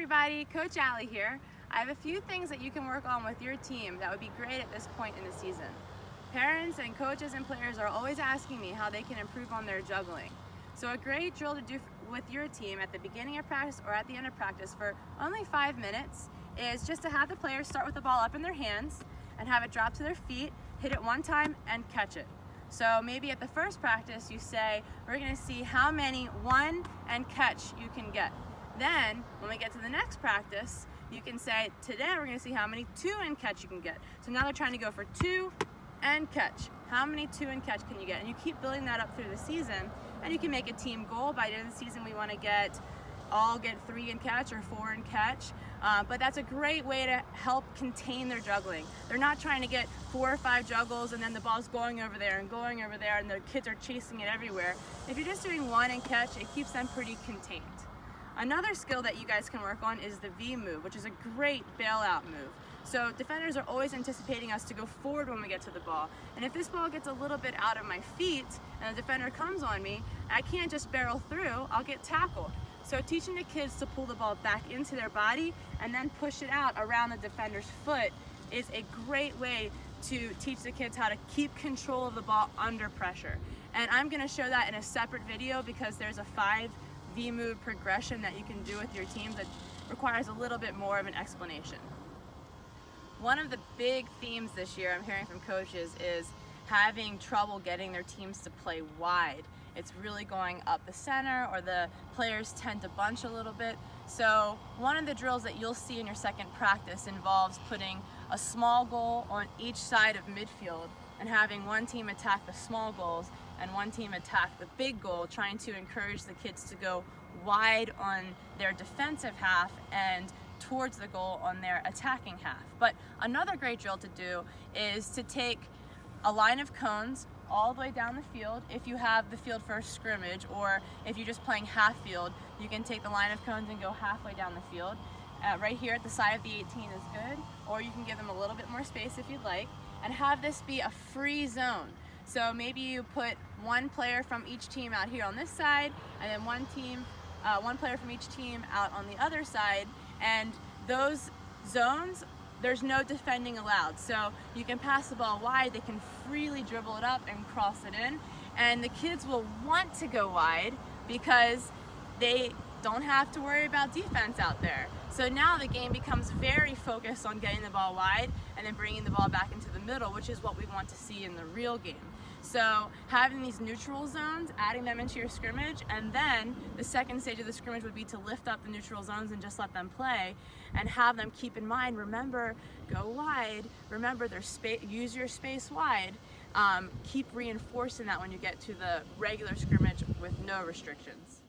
everybody, Coach Allie here. I have a few things that you can work on with your team that would be great at this point in the season. Parents and coaches and players are always asking me how they can improve on their juggling. So a great drill to do with your team at the beginning of practice or at the end of practice for only 5 minutes is just to have the players start with the ball up in their hands and have it drop to their feet, hit it one time, and catch it. So maybe at the first practice you say, we're going to see how many one and catch you can get. Then, when we get to the next practice, you can say, today we're going to see how many two and catch you can get. So now they're trying to go for two and catch. How many two and catch can you get? And you keep building that up through the season, and you can make a team goal. By the end of the season, we want to all get 3 and catch or 4 and catch. But that's a great way to help contain their juggling. They're not trying to get 4 or 5 juggles and then the ball's going over there and going over there and the kids are chasing it everywhere. If you're just doing 1 and catch, it keeps them pretty contained. Another skill that you guys can work on is the V move, which is a great bailout move. So defenders are always anticipating us to go forward when we get to the ball. And if this ball gets a little bit out of my feet and the defender comes on me, I can't just barrel through, I'll get tackled. So teaching the kids to pull the ball back into their body and then push it out around the defender's foot is a great way to teach the kids how to keep control of the ball under pressure. And I'm going to show that in a separate video because there's a 5 V move progression that you can do with your team that requires a little bit more of an explanation. One of the big themes this year I'm hearing from coaches is having trouble getting their teams to play wide. It's really going up the center, or the players tend to bunch a little bit. So one of the drills that you'll see in your second practice involves putting a small goal on each side of midfield and having one team attack the small goals and one team attack the big goal, trying to encourage the kids to go wide on their defensive half and towards the goal on their attacking half. But another great drill to do is to take a line of cones all the way down the field. If you have the field for a scrimmage, or if you're just playing half field, you can take the line of cones and go halfway down the field. Right here at the side of the 18 is good, or you can give them a little bit more space if you'd like, and have this be a free zone. So maybe you put one player from each team out here on this side, and then one player from each team out on the other side, and those zones, there's no defending allowed. So you can pass the ball wide, they can freely dribble it up and cross it in, and the kids will want to go wide because they don't have to worry about defense out there. So now the game becomes very focused on getting the ball wide and then bringing the ball back into the middle, which is what we want to see in the real game. So having these neutral zones, adding them into your scrimmage, and then the second stage of the scrimmage would be to lift up the neutral zones and just let them play and have them keep in mind, remember, go wide, remember there's space, use your space wide. Keep reinforcing that when you get to the regular scrimmage with no restrictions.